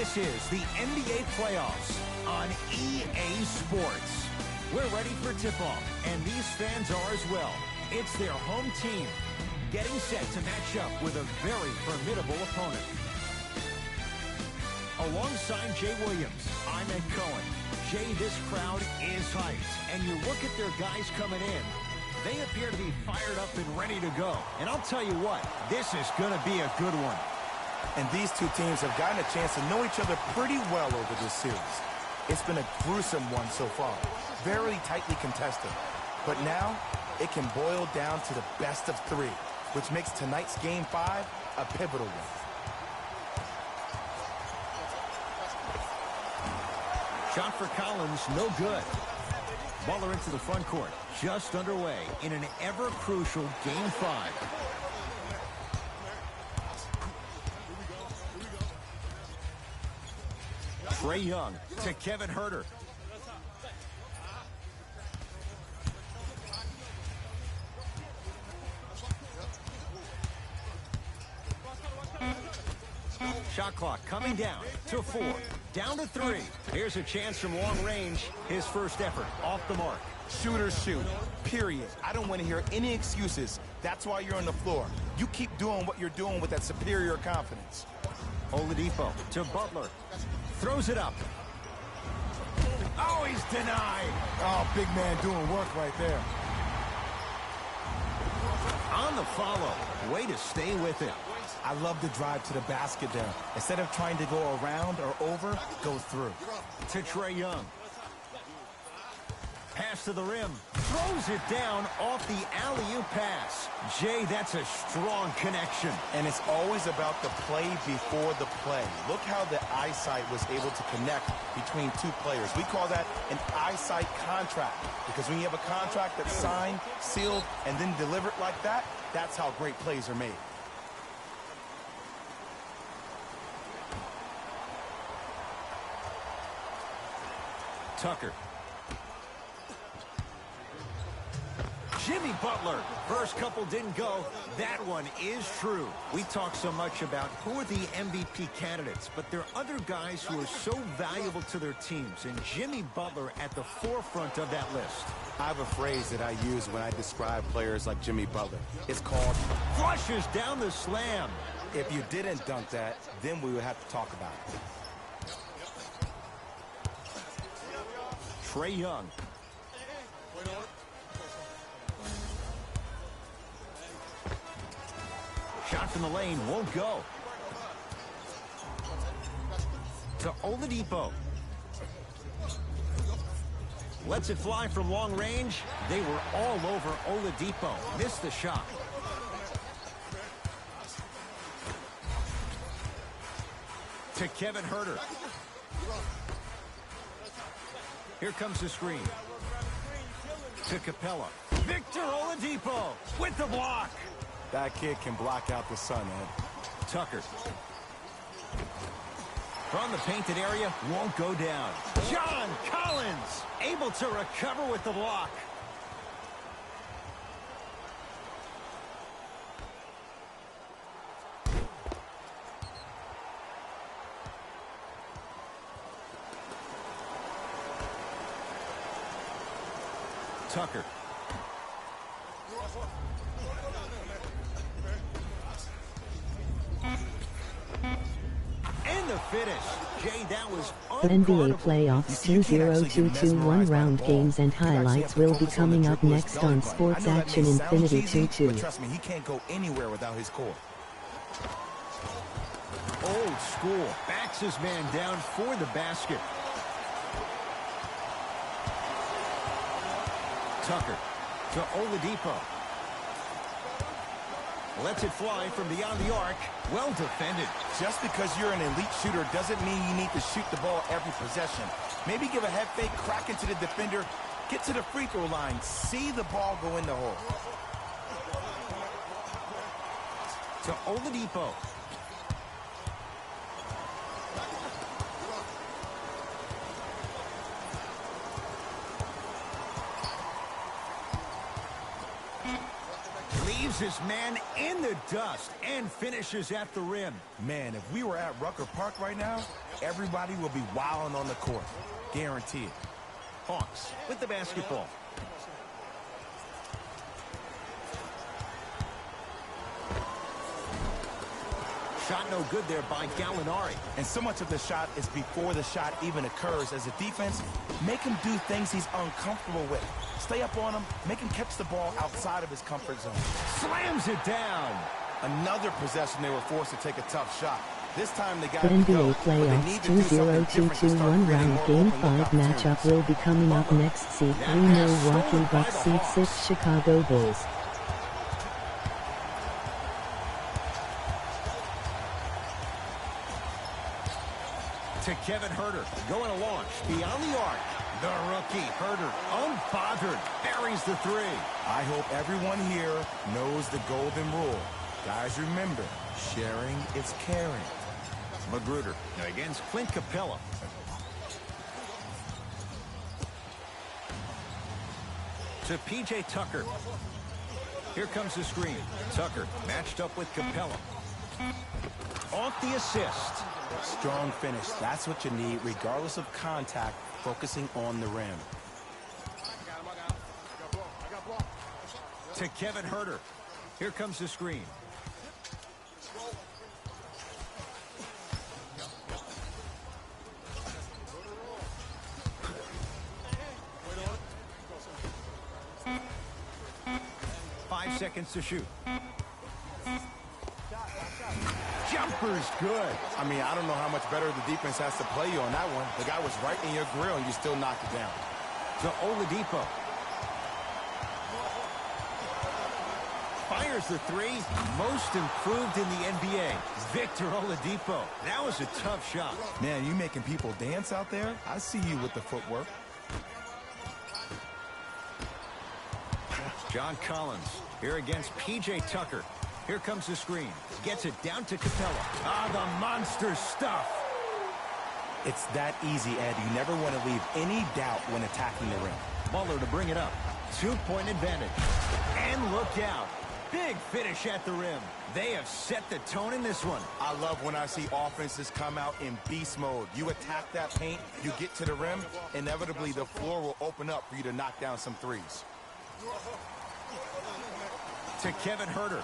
This is the NBA playoffs on EA Sports. We're ready for tip-off, and these fans are as well. It's their home team getting set to match up with a very formidable opponent. Alongside Jay Williams, I'm Ed Cohen. Jay, this crowd is hyped, and you look at their guys coming in, they appear to be fired up and ready to go. And I'll tell you what, this is going to be a good one. And these two teams have gotten a chance to know each other pretty well over this series. It's been a gruesome one so far, very tightly contested. But now, it can boil down to the best of three, which makes tonight's Game 5 a pivotal one. Shot for Collins, no good. Butler into the front court, just underway in an ever-crucial Game 5. Trae Young to Kevin Huerter. Shot clock coming down to 4. Down to 3. Here's a chance from long range. His first effort off the mark. Shooters shoot, period. I don't want to hear any excuses. That's why you're on the floor. You keep doing what you're doing with that superior confidence. Oladipo to Butler. Throws it up. Oh, he's denied. Oh, big man doing work right there. On the follow. Way to stay with it. I love the drive to the basket there. Instead of trying to go around or over, go through. To Trae Young. Pass to the rim. Throws it down off the alley-oop pass. Jay, that's a strong connection. And it's always about the play before the play. Look how the eyesight was able to connect between two players. We call that an eyesight contract. Because when you have a contract that's signed, sealed, and then delivered like that, that's how great plays are made. Tucker. Jimmy Butler. First couple didn't go. That one is true. We talk so much about who are the MVP candidates, but there are other guys who are so valuable to their teams, and Jimmy Butler at the forefront of that list. I have a phrase that I use when I describe players like Jimmy Butler. It's called flushes down the slam. If you didn't dunk that, then we would have to talk about it. Trae Young. Shot from the lane won't go. To Oladipo. Lets it fly from long range. They were all over Oladipo. Missed the shot. To Kevin Huerter. Here comes the screen. To Capella. Victor Oladipo with the block. That kid can block out the sun, Ed. Tucker. From the painted area, won't go down. John Collins able to recover with the block. Tucker. And the finish. Jay, that was NBA playoffs 2-0-2-2-1 round games and highlights will be coming up next on Sports Action Infinity 2-2. Trust me, he can't go anywhere without his core. Old school. Backs his man down for the basket. Tucker to Oladipo. Lets it fly from beyond the arc. Well defended. Just because you're an elite shooter doesn't mean you need to shoot the ball every possession. Maybe give a head fake, crack into the defender, get to the free throw line, see the ball go in the hole. To Oladipo. Leaves his man in the dust and finishes at the rim. Man, if we were at Rucker Park right now, everybody will be wilding on the court. Guarantee it. Hawks with the basketball. Shot no good there by Gallinari. And so much of the shot is before the shot even occurs. As a defense, make him do things he's uncomfortable with. Stay up on him, make him catch the ball outside of his comfort zone. Slams it down. Another possession they were forced to take a tough shot. This time they got The to go. NBA playoffs 2022-1 round Game 5 matchup will be coming up next. Seed 3 Milwaukee Bucks, Seed 6 Chicago Bulls. To Kevin Huerter, going to launch beyond the arc. The rookie, Huerter, unbothered, buries the three. I hope everyone here knows the golden rule. Guys, remember, sharing is caring. Magruder against Clint Capella. To P.J. Tucker. Here comes the screen. Tucker matched up with Capella. Off the assist. Strong finish. That's what you need, regardless of contact, focusing on the rim. To Kevin Huerter. Here comes the screen. Seconds to shoot. Jumper's good. I mean, I don't know how much better the defense has to play you on that one. The guy was right in your grill and you still knocked it down. To Oladipo. Fires the three. Most improved in the NBA. Victor Oladipo. That was a tough shot. Man, you making people dance out there? I see you with the footwork. John Collins here against P.J. Tucker. Here comes the screen. Gets it down to Capella. Ah, the monster stuff. It's that easy, Ed. You never want to leave any doubt when attacking the rim. Muller to bring it up. 2-point advantage. And look out. Big finish at the rim. They have set the tone in this one. I love when I see offenses come out in beast mode. You attack that paint, you get to the rim, inevitably the floor will open up for you to knock down some threes. To Kevin Huerter.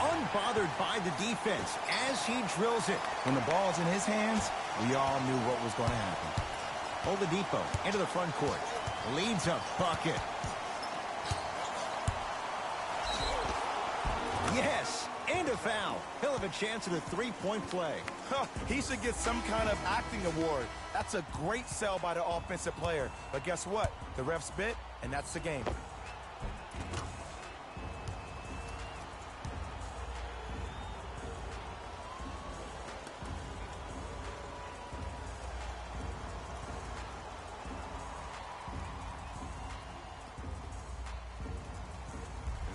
Unbothered by the defense as he drills it. When the ball's in his hands, we all knew what was going to happen. Oladipo into the front court. Leads a bucket. Yes, and a foul. He'll have a chance at a three-point play. He should get some kind of acting award. That's a great sell by the offensive player. But guess what? The refs bit, and that's the game.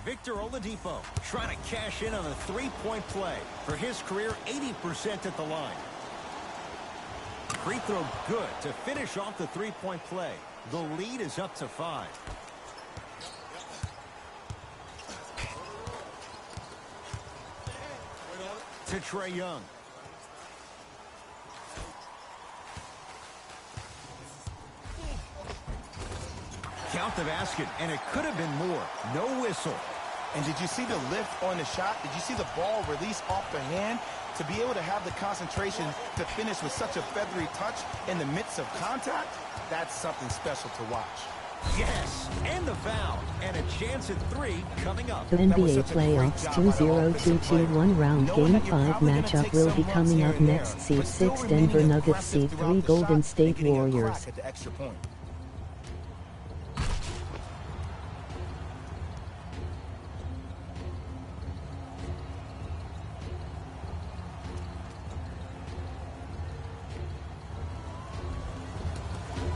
Victor Oladipo trying to cash in on a three-point play. For his career, 80% at the line. Free throw good to finish off the three-point play. The lead is up to 5. To Trae Young. Count the basket, and it could have been more. No whistle. And did you see the lift on the shot? Did you see the ball release off the hand? To be able to have the concentration to finish with such a feathery touch in the midst of contact, that's something special to watch. Yes, and the foul, and a chance at 3 coming up. The NBA playoffs 2022-1 round Game 5 matchup will be coming up next. Seed 6 Denver Nuggets, Seed 3 Golden State Warriors.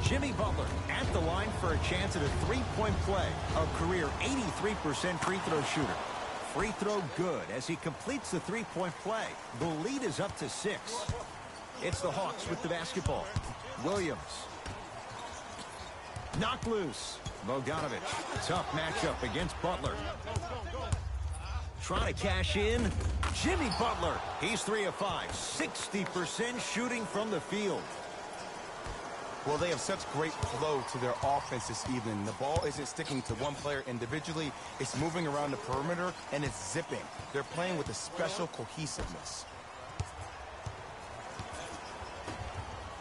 Jimmy Butler at the line for a chance at a three-point play. A career 83% free throw shooter. Free throw good as he completes the three-point play. The lead is up to 6. It's the Hawks with the basketball. Williams. Knocked loose. Bogdanovic, tough matchup against Butler. Trying to cash in. Jimmy Butler. He's 3 of 5. 60% shooting from the field. Well, they have such great flow to their offense this evening. The ball isn't sticking to one player individually. It's moving around the perimeter, and it's zipping. They're playing with a special cohesiveness.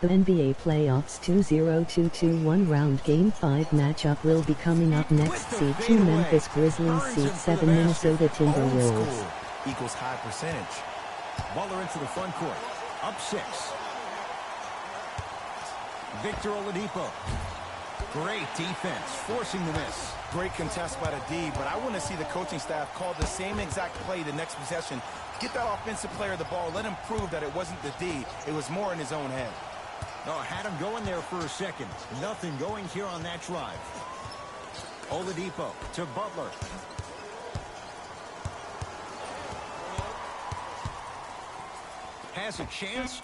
The NBA Playoffs 2022-1 round Game 5 matchup will be coming up next. Seed 2 Memphis Grizzlies, Seed 7 Minnesota Timberwolves. Equals high percentage. Butler into the front court. Up 6. Victor Oladipo. Great defense, forcing the miss. Great contest by the D, but I want to see the coaching staff call the same exact play the next possession. Get that offensive player the ball. Let him prove that it wasn't the D. It was more in his own head. Oh, had him going there for a second. Nothing going here on that drive. Oladipo to Butler. Has a chance.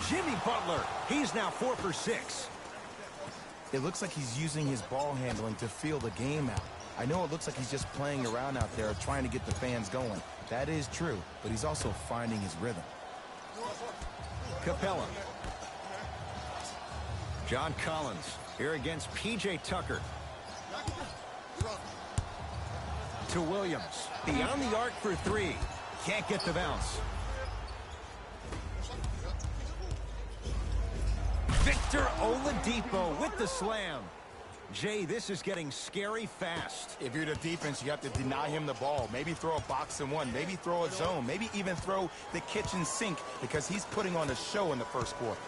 Jimmy Butler. He's now 4 for 6. It looks like he's using his ball handling to feel the game out. I know it looks like he's just playing around out there trying to get the fans going. That is true, but he's also finding his rhythm. Capella. John Collins here against P.J. Tucker. To Williams. Beyond the arc for 3. Can't get the bounce. Victor Oladipo with the slam. Jay, this is getting scary fast. If you're the defense, you have to deny him the ball. Maybe throw a box and one. Maybe throw a zone. Maybe even throw the kitchen sink because he's putting on a show in the first quarter.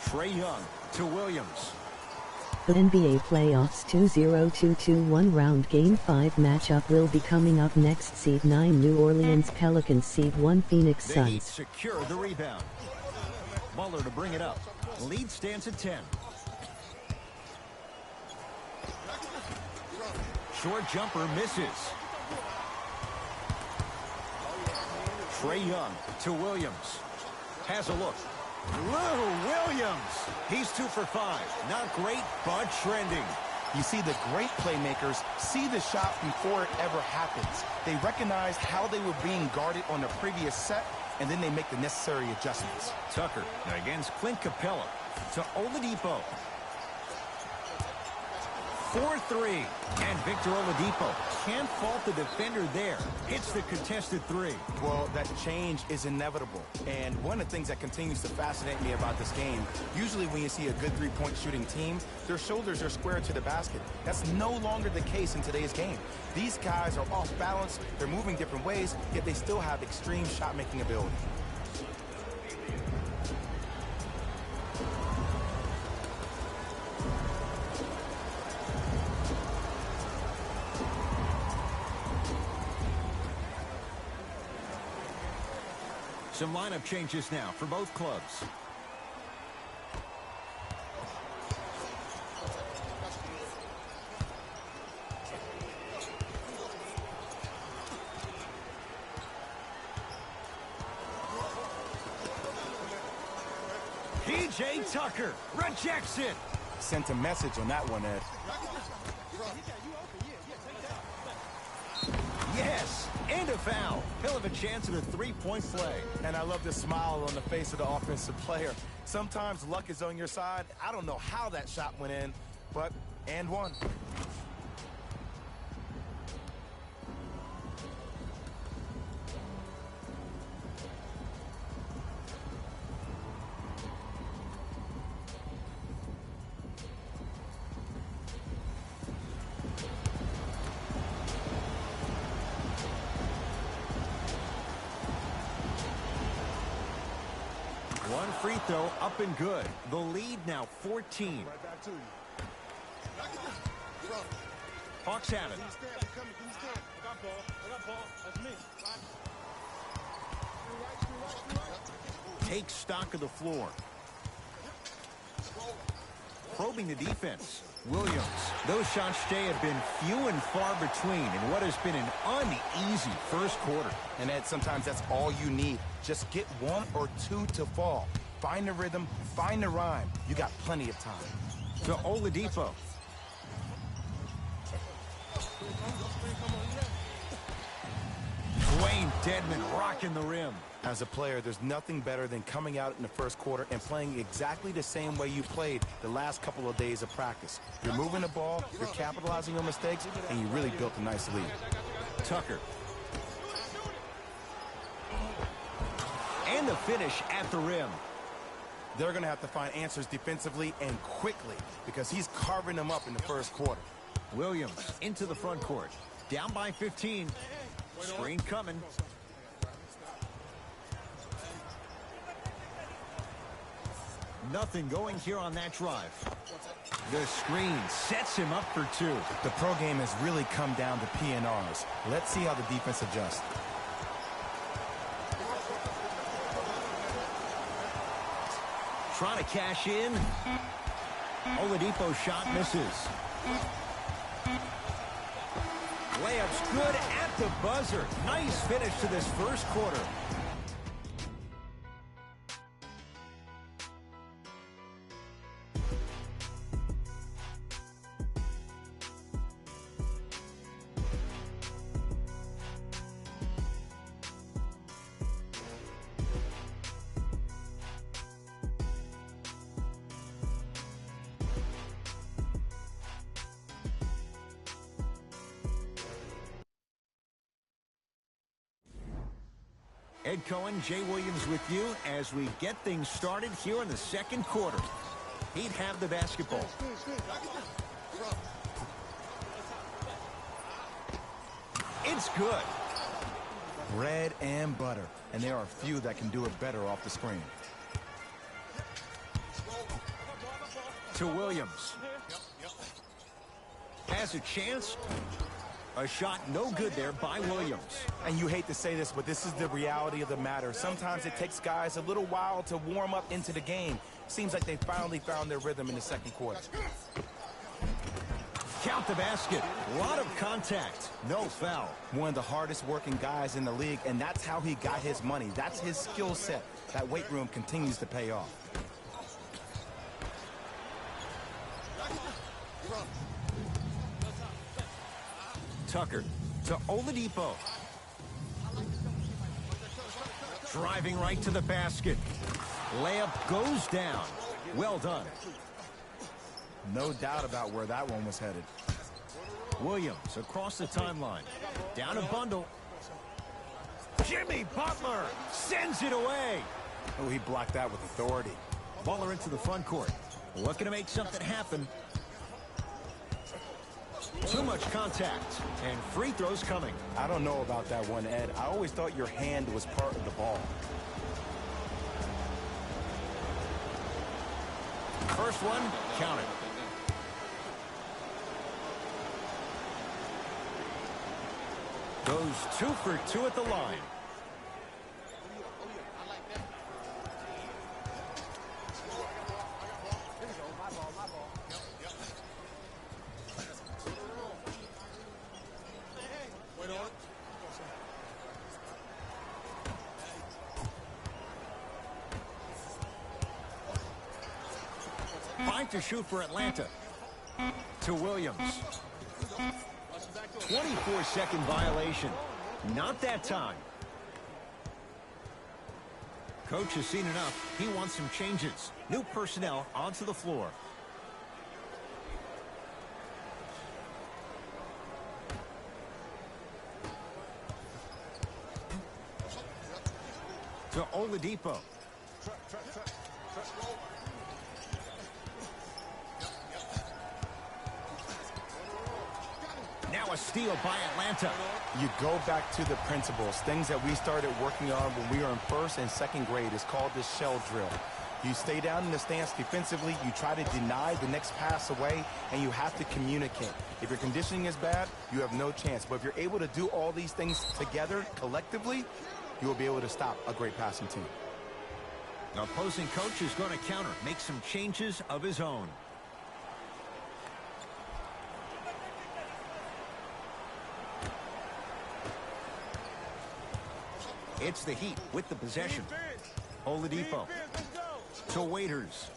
Trae Young to Williams. The NBA Playoffs 2022-1 round Game 5 matchup will be coming up next. Seed 9 New Orleans Pelicans, Seed 1 Phoenix The Heat Suns. secure the rebound. Butler to bring it up. Lead stands at 10. Short jumper misses. Trae Young to Williams. Has a look. Lou Williams. He's 2 for 5. Not great, but trending. You see, the great playmakers see the shot before it ever happens. They recognize how they were being guarded on the previous set, and then they make the necessary adjustments. Tucker against Clint Capella to Oladipo. 4-3. And Victor Oladipo can't fault the defender there. Hits the contested 3. Well, that change is inevitable. And one of the things that continues to fascinate me about this game, usually when you see a good three-point shooting team, their shoulders are square to the basket. That's no longer the case in today's game. These guys are off balance, they're moving different ways, yet they still have extreme shot-making ability. Some lineup changes now for both clubs. P.J. Tucker rejects it. Sent a message on that one, Ed. Yes, and a foul. He'll have a chance at a three-point play. And I love the smile on the face of the offensive player. Sometimes luck is on your side. I don't know how that shot went in, but and one. One free throw up and good. The lead now 14. Right back to you. Hawks have it. I got ball. That's me. Take stock of the floor. Probing the defense. Williams. Those shots today have been few and far between in what has been an uneasy first quarter. And Ed, sometimes that's all you need. Just get one or two to fall. Find the rhythm, find the rhyme. You got plenty of time. To Oladipo. Dwayne Dedmon rocking the rim. As a player, there's nothing better than coming out in the first quarter and playing exactly the same way you played the last couple of days of practice. You're moving the ball, you're capitalizing on mistakes, and you really built a nice lead. Tucker. And the finish at the rim. They're going to have to find answers defensively and quickly because he's carving them up in the first quarter. Williams into the front court. Down by 15. Screen coming. Nothing going here on that drive. The screen sets him up for two. The pro game has really come down to PNRs. Let's see how the defense adjusts. Trying to cash in. Oladipo shot misses. Layup's good at the buzzer. Nice finish to this first quarter. Ed Cohen, Jay Williams with you as we get things started here in the second quarter. He'd have the basketball. It's good. Bread and butter. And there are few that can do it better off the screen. To Williams. Has a chance. A shot no good there by Williams. And you hate to say this, but this is the reality of the matter. Sometimes it takes guys a little while to warm up into the game. Seems like they finally found their rhythm in the second quarter. Count the basket. A lot of contact. No foul. One of the hardest working guys in the league, and that's how he got his money. That's his skill set. That weight room continues to pay off. Tucker to Oladipo. Driving right to the basket. Layup goes down. Well done. No doubt about where that one was headed. Williams across the timeline. Down a bundle. Jimmy Butler sends it away. Oh, he blocked that with authority. Butler into the front court. Looking to make something happen. Too much contact, and free throws coming. I don't know about that one, Ed. I always thought your hand was part of the ball. First one, count it. Goes 2 for 2 at the line. To shoot for Atlanta. To Williams. 24-second violation. Not that time. Coach has seen enough. He wants some changes. New personnel onto the floor. To Oladipo. Now a steal by Atlanta. You go back to the principles, things that we started working on when we were in first and second grade. It's called the shell drill. You stay down in the stance defensively, you try to deny the next pass away, and you have to communicate. If your conditioning is bad, you have no chance. But if you're able to do all these things together, collectively, you will be able to stop a great passing team. The opposing coach is going to counter, make some changes of his own. It's the Heat with the possession. Oladipo to Waiters.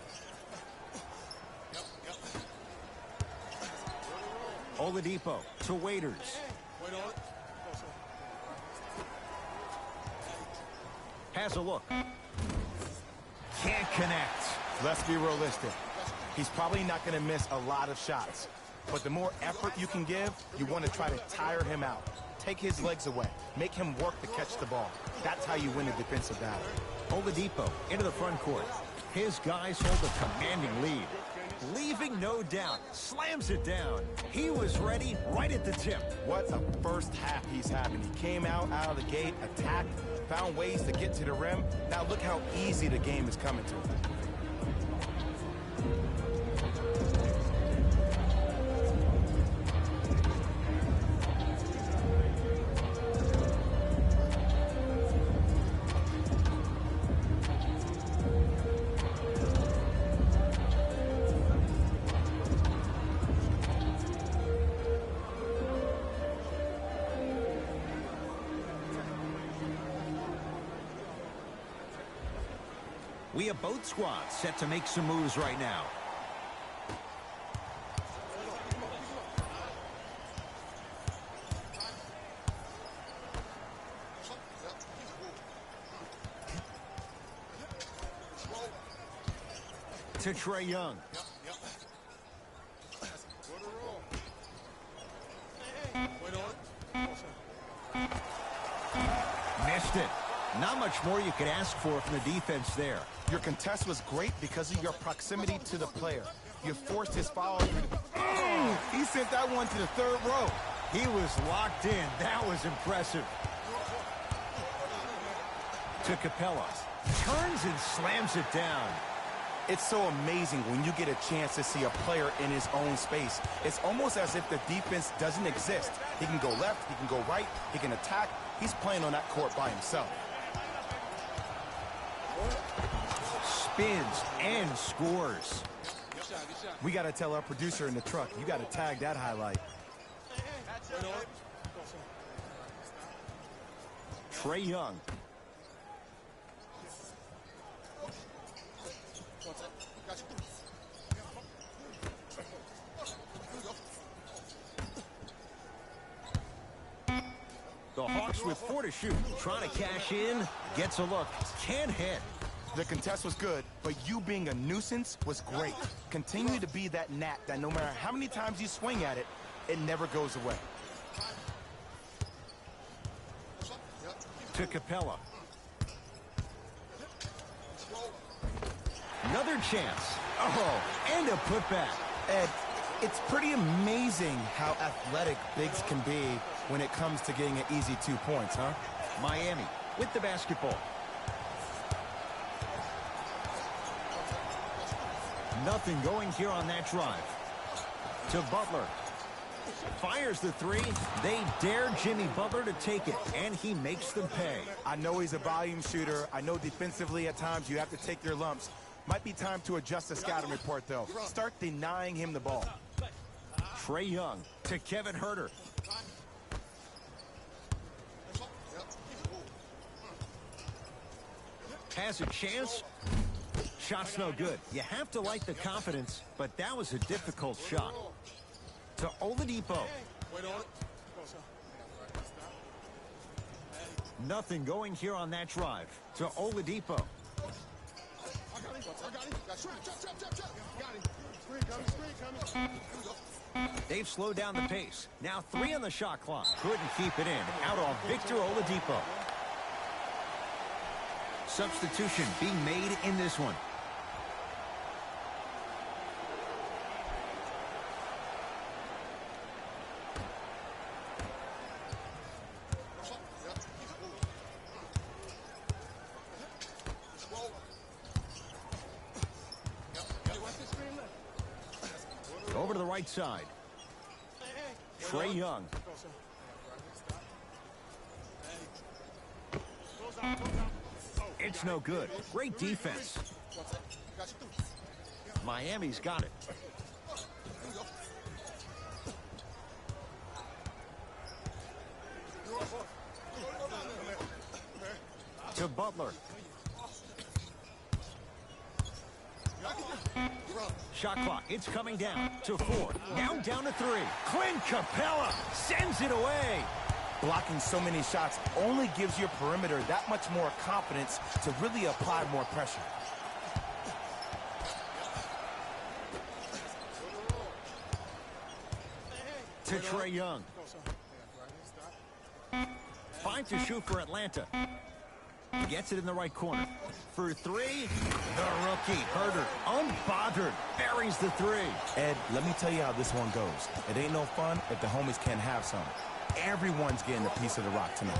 Oladipo to Waiters. Has a look. Can't connect. Let's be realistic. He's probably not going to miss a lot of shots. But the more effort you can give, you want to try to tire him out. Take his legs away. Make him work to catch the ball. That's how you win a defensive battle. Oladipo into the front court. His guys hold a commanding lead. Leaving no doubt. Slams it down. He was ready right at the tip. What a first half he's having. He came out of the gate, attacked, found ways to get to the rim. Now look how easy the game is coming to him. We have both squads set to make some moves right now. To Trae Young. Missed it. Not much more you could ask for from the defense there. Your contest was great because of your proximity to the player. You forced his foul. He sent that one to the third row. He was locked in. That was impressive. To Capella. Turns and slams it down. It's so amazing when you get a chance to see a player in his own space. It's almost as if the defense doesn't exist. He can go left, he can go right, he can attack. He's playing on that court by himself. Spins and scores. We got to tell our producer in the truck, you got to tag that highlight. Trae Young. The Hawks with 4 to shoot. Trying to cash in. Gets a look. Can't hit. The contest was good, but you being a nuisance was great. Continue to be that gnat that no matter how many times you swing at it, it never goes away. To Capella. Another chance. Oh, and a putback. Ed, it's pretty amazing how athletic bigs can be when it comes to getting an easy 2 points, huh? Miami with the basketball. Nothing going here on that drive. To Butler. Fires the three. They dare Jimmy Butler to take it, and he makes them pay. I know he's a volume shooter. I know defensively at times you have to take your lumps. Might be time to adjust the scouting report, though. Start denying him the ball. Trae Young to Kevin Huerter. Has a chance. Shot's no good. You have to like the confidence, but that was a difficult shot. To Oladipo. Nothing going here on that drive. To Oladipo. They've slowed down the pace. Now 3 on the shot clock. Couldn't keep it in. Out on Victor Oladipo. Substitution being made in this one. Over to the right side. Trae Young. It's no good. Great defense. Miami's got it. To Butler. shot clock. It's coming down to 4. Now down to 3. Clint Capella sends it away. Blocking so many shots only gives your perimeter that much more confidence to really apply more pressure. To Trae Young. 5 to shoot for Atlanta. Gets it in the right corner. For 3, the rookie, Herter, unbothered, buries the 3. Ed, let me tell you how this one goes. It ain't no fun if the homies can't have some. Everyone's getting a piece of the rock tonight.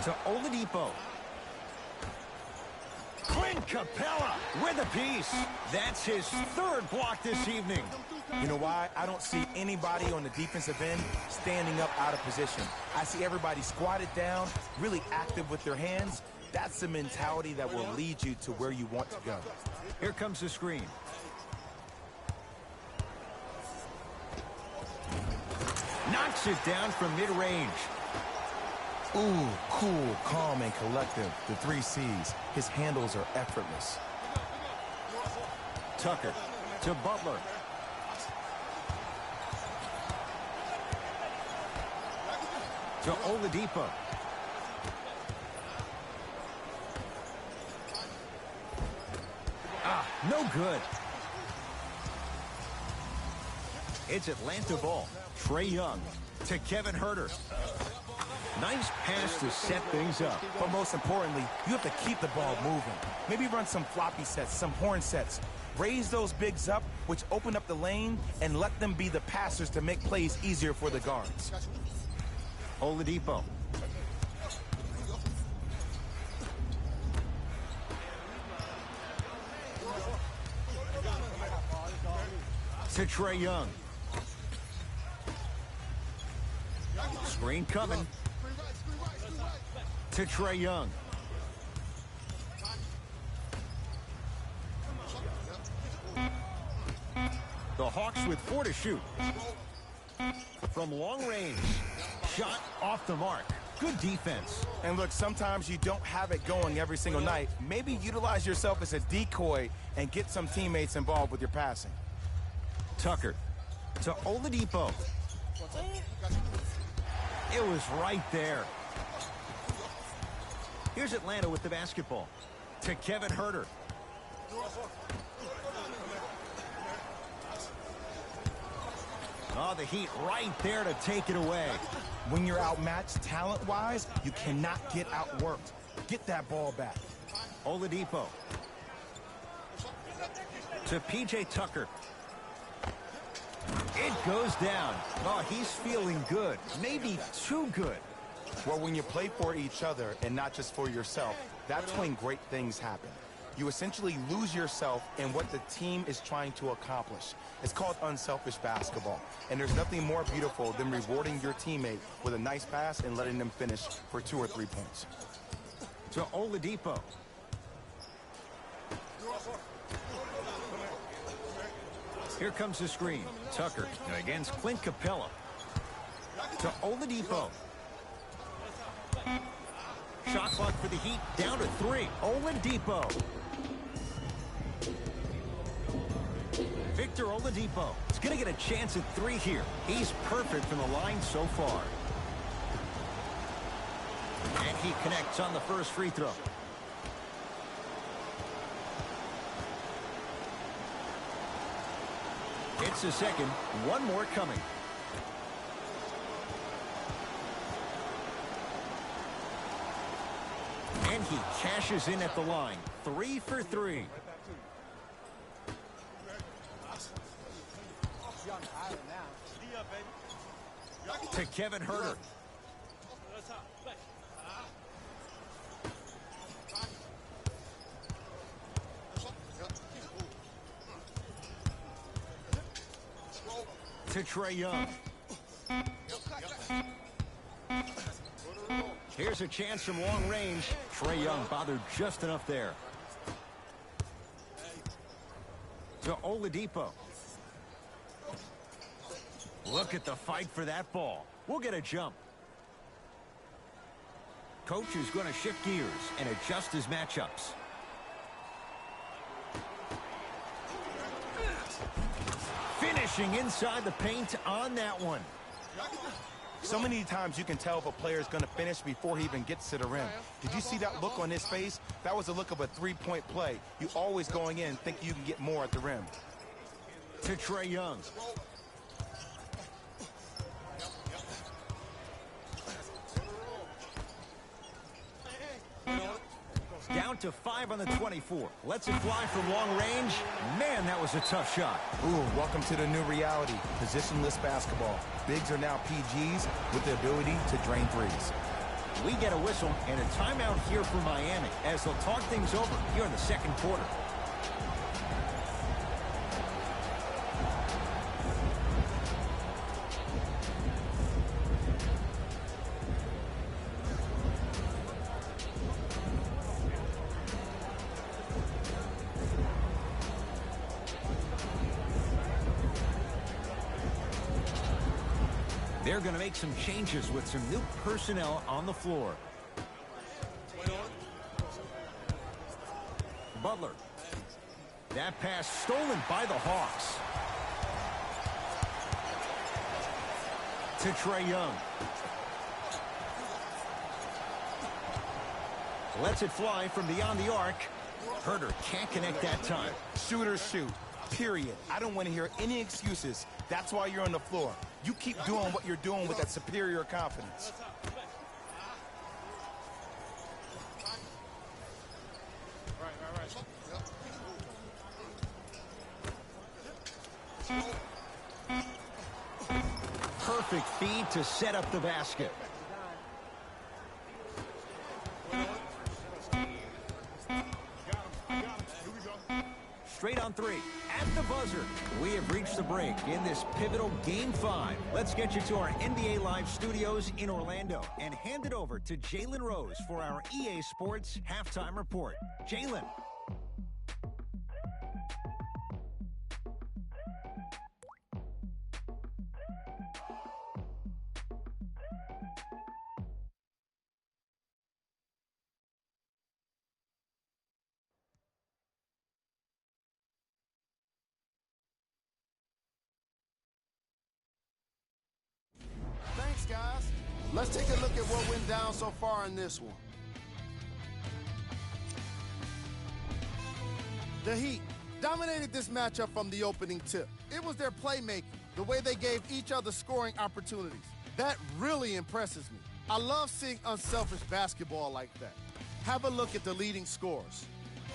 To Oladipo. Clint Capella with a piece. That's his 3rd block this evening. You know why? I don't see anybody on the defensive end standing up out of position. I see everybody squatted down, really active with their hands. That's the mentality that will lead you to where you want to go. Here comes the screen. Knocks it down from mid-range. Ooh, cool, calm, and collective. The 3 C's. His handles are effortless. Tucker to Butler. To Oladipo. No good. It's Atlanta ball. Trae Young to Kevin Herter. Nice pass to set things up. But most importantly, you have to keep the ball moving. Maybe run some floppy sets, some horn sets. Raise those bigs up, which open up the lane, and let them be the passers to make plays easier for the guards. Oladipo. To Trae Young. Screen coming. To Trae Young. The Hawks with 4 to shoot. From long range. Shot off the mark. Good defense. And look, sometimes you don't have it going every single night. Maybe utilize yourself as a decoy and get some teammates involved with your passing. Tucker to Oladipo. It was right there. Here's Atlanta with the basketball. To Kevin Herter. Oh, the Heat right there to take it away. When you're outmatched talent-wise, you cannot get outworked. Get that ball back. Oladipo. To P.J. Tucker. It goes down. Oh, he's feeling good. Maybe too good. Well, when you play for each other and not just for yourself, that's when great things happen. You essentially lose yourself in what the team is trying to accomplish. It's called unselfish basketball. And there's nothing more beautiful than rewarding your teammate with a nice pass and letting them finish for 2 or 3 points. To Oladipo. Here comes the screen. Tucker against Clint Capella. To Oladipo. Shot clock for the Heat down to 3. Oladipo. Victor Oladipo is going to get a chance at 3 here. He's perfect from the line so far. And he connects on the first free throw. It's the second. 1 more coming. And he cashes in at the line. 3 for 3. To Kevin Herter. To Trae Young. Here's a chance from long range. Trae Young bothered just enough there. To Oladipo. Look at the fight for that ball. We'll get a jump. Coach is going to shift gears and adjust his matchups. Finishing inside the paint on that one. So many times you can tell if a player is going to finish before he even gets to the rim. Did you see that look on his face? That was the look of a three-point play. You always going in thinking you can get more at the rim. To Trae Young. Down to 5 on the 24. Lets it fly from long range. Man, that was a tough shot. Ooh, welcome to the new reality. Positionless basketball. Bigs are now PGs with the ability to drain threes. We get a whistle and a timeout here for Miami as they'll talk things over here in the second quarter. They're going to make some changes with some new personnel on the floor. Butler. That pass stolen by the Hawks. To Trae Young. Lets it fly from beyond the arc. Herter can't connect that time. Shooters shoot. Period. I don't want to hear any excuses. That's why you're on the floor. You keep doing what you're doing with that superior confidence. Perfect feed to set up the basket. Straight on three. At the buzzer. We have reached the break in this pivotal Game 5. Let's get you to our NBA Live studios in Orlando and hand it over to Jalen Rose for our EA Sports Halftime Report. Jalen. Thanks, guys. Let's take a look at what went down so far in this one. The Heat dominated this matchup from the opening tip. It was their playmaking, the way they gave each other scoring opportunities. That really impresses me. I love seeing unselfish basketball like that. Have a look at the leading scorers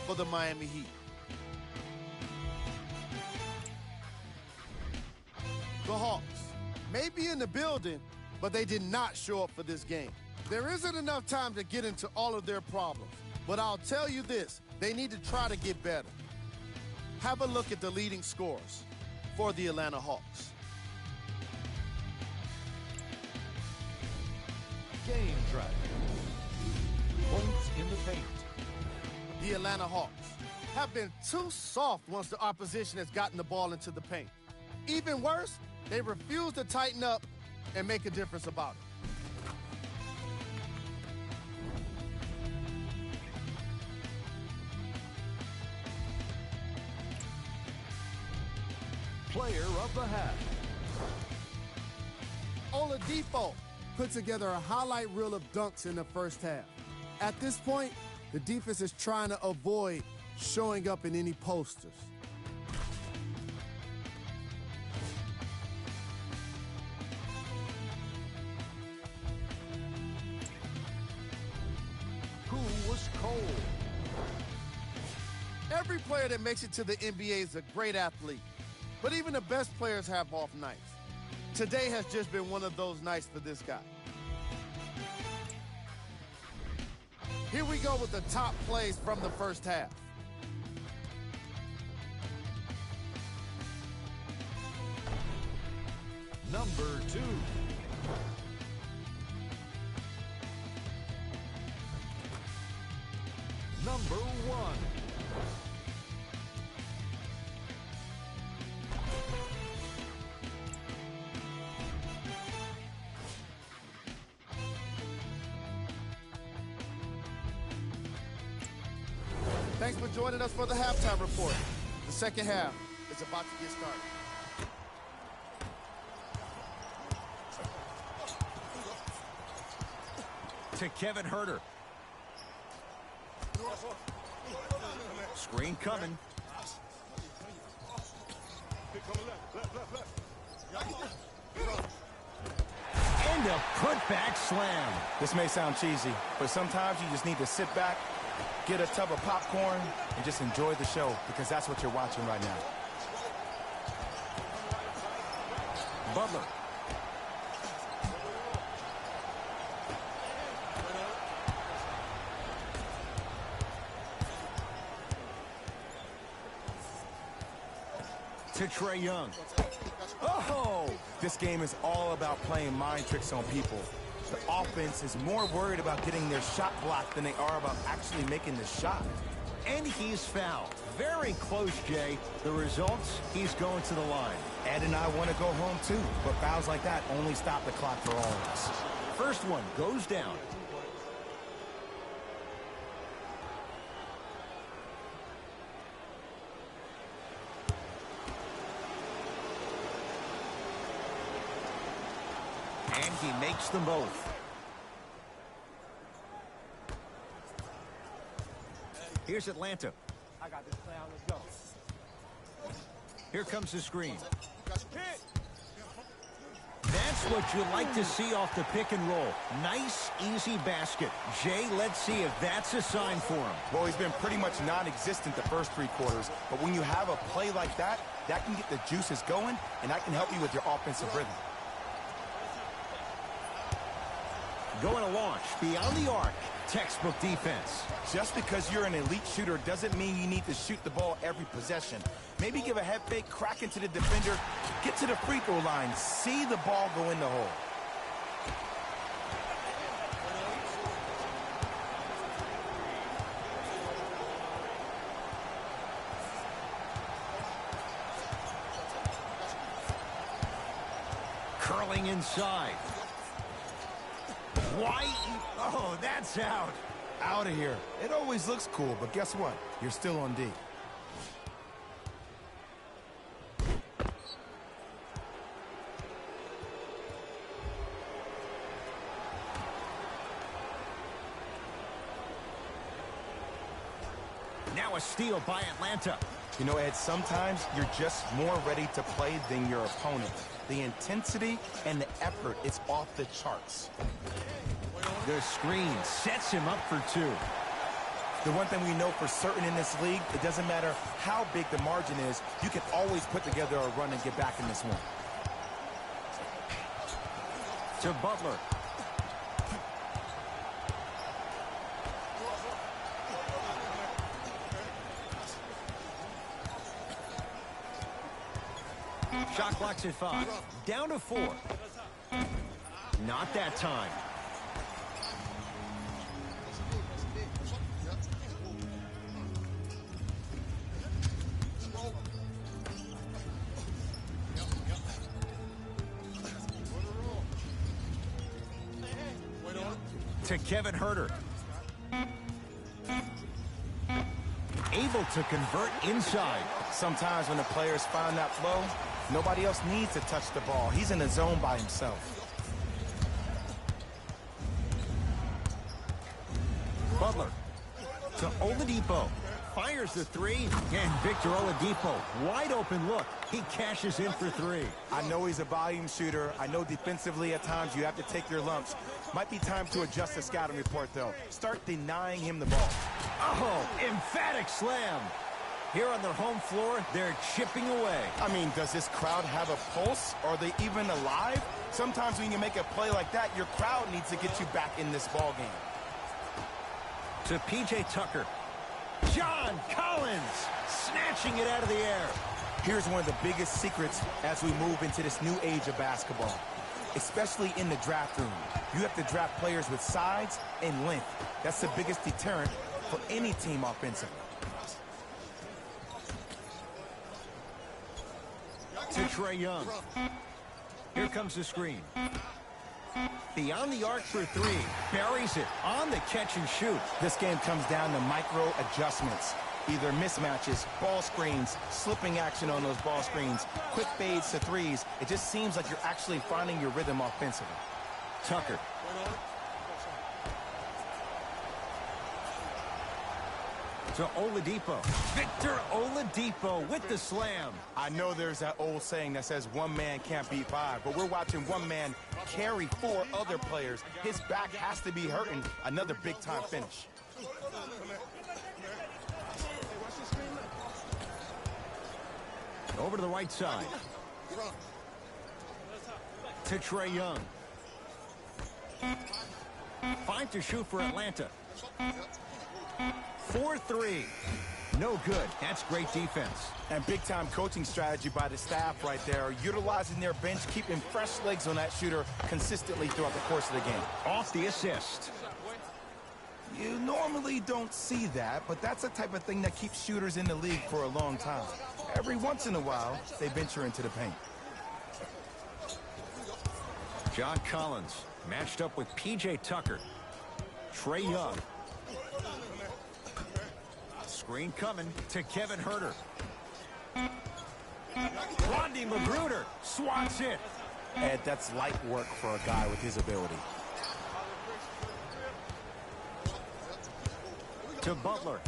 for the Miami Heat. The Hawks may be in the building, but they did not show up for this game. There isn't enough time to get into all of their problems, but I'll tell you this, they need to try to get better. Have a look at the leading scorers for the Atlanta Hawks. Game drive. Points in the paint. The Atlanta Hawks have been too soft once the opposition has gotten the ball into the paint. Even worse, they refuse to tighten up and make a difference about it. Player of the half. Oladipo put together a highlight reel of dunks in the first half. At this point, the defense is trying to avoid showing up in any posters. Who was cold? Every player that makes it to the NBA is a great athlete, but even the best players have off nights. Today has just been one of those nights for this guy. Here we go with the top plays from the first half. Number 2. Number 1. Thanks for joining us for the halftime report. The second half is about to get started. To Kevin Huerter. Screen coming. And a putback slam. This may sound cheesy, but sometimes you just need to sit back, get a tub of popcorn, and just enjoy the show, because that's what you're watching right now. Butler. To Trae Young. Oh! This game is all about playing mind tricks on people. The offense is more worried about getting their shot blocked than they are about actually making the shot. And he's fouled. Very close, Jay. The results, he's going to the line. Ed and I want to go home too, but fouls like that only stop the clock for all of us. First one goes down. And he makes them both. Here's Atlanta. I got this clown. Let's go. Here comes the screen. That's what you like to see off the pick and roll. Nice, easy basket. Jay, let's see if that's a sign for him. Well, he's been pretty much non-existent the first three quarters, but when you have a play like that, that can get the juices going, and that can help you with your offensive rhythm. Going to launch beyond the arc. Textbook defense. Just because you're an elite shooter doesn't mean you need to shoot the ball every possession. Maybe give a head fake, crack into the defender, get to the free throw line, see the ball go in the hole. Curling inside. White. Oh, that's out. Out of here. It always looks cool, but guess what? You're still on D. Now a steal by Atlanta. You know, Ed, sometimes you're just more ready to play than your opponent. The intensity and the effort is off the charts. The screen sets him up for two. The one thing we know for certain in this league, it doesn't matter how big the margin is, you can always put together a run and get back in this one. To Butler. Shot clock's at 5. Down to 4. Not that time. To Kevin Huerter. Able to convert inside. Sometimes when the players find that flow, nobody else needs to touch the ball. He's in the zone by himself. Butler. To Oladipo. Fires the three. And Victor Oladipo. Wide open look. He cashes in for 3. I know he's a volume shooter. I know defensively at times you have to take your lumps. Might be time to adjust the scouting report, though. Start denying him the ball. Oh, emphatic slam. Here on their home floor, they're chipping away. I mean, does this crowd have a pulse? Are they even alive? Sometimes when you make a play like that, your crowd needs to get you back in this ball game. To P.J. Tucker. John Collins snatching it out of the air. Here's one of the biggest secrets as we move into this new age of basketball, especially in the draft room. You have to draft players with size and length. That's the biggest deterrent for any team offensively. To Trae Young. Here comes the screen. Beyond the arc for 3. Buries it on the catch and shoot. This game comes down to micro adjustments. Either mismatches, ball screens, slipping action on those ball screens, quick fades to threes. It just seems like you're actually finding your rhythm offensively. Tucker. To Oladipo. Victor Oladipo with the slam. I know there's that old saying that says one man can't beat five, but we're watching one man carry four other players. His back has to be hurting. Another big-time finish. Over to the right side. To Trae Young. 5 to shoot for Atlanta. 4-3. No good. That's great defense. And big-time coaching strategy by the staff right there, utilizing their bench, keeping fresh legs on that shooter consistently throughout the course of the game. Off the assist. You normally don't see that, but that's the type of thing that keeps shooters in the league for a long time. Every once in a while, they venture into the paint. John Collins matched up with P.J. Tucker. Trae Young. Screen coming to Kevin Huerter. Rodney Magruder swats it. Ed, that's light work for a guy with his ability. To Butler.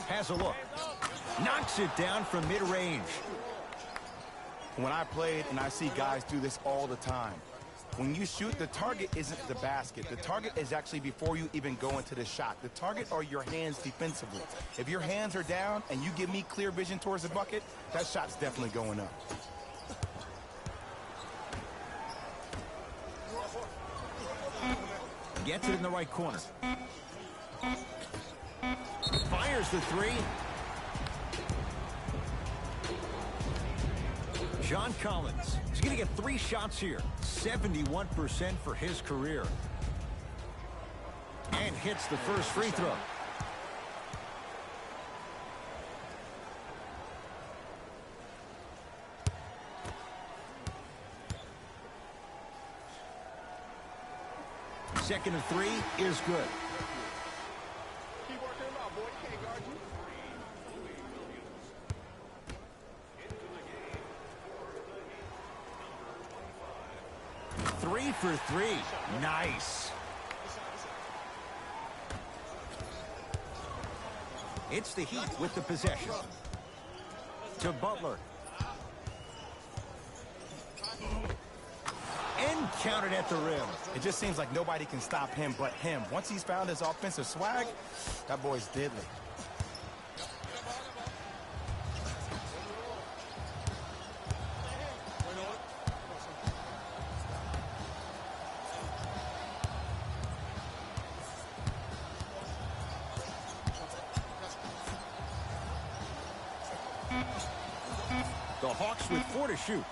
Has a look. Knocks it down from mid-range. When I played, and I see guys do this all the time, when you shoot, the target isn't the basket. The target is actually before you even go into the shot. The target are your hands defensively. If your hands are down and you give me clear vision towards the bucket, that shot's definitely going up. Gets it in the right corner. Fires the three. John Collins. He's going to get 3 shots here. 71% for his career. And hits the first free throw. Second and 3 is good. Keep working him out, boy. He can't guard you. 3 for 3. Nice. It's the Heat with the possession. To Butler. And counted at the rim. It just seems like nobody can stop him but him. Once he's found his offensive swag, that boy's deadly. The Hawks with 4 to shoot.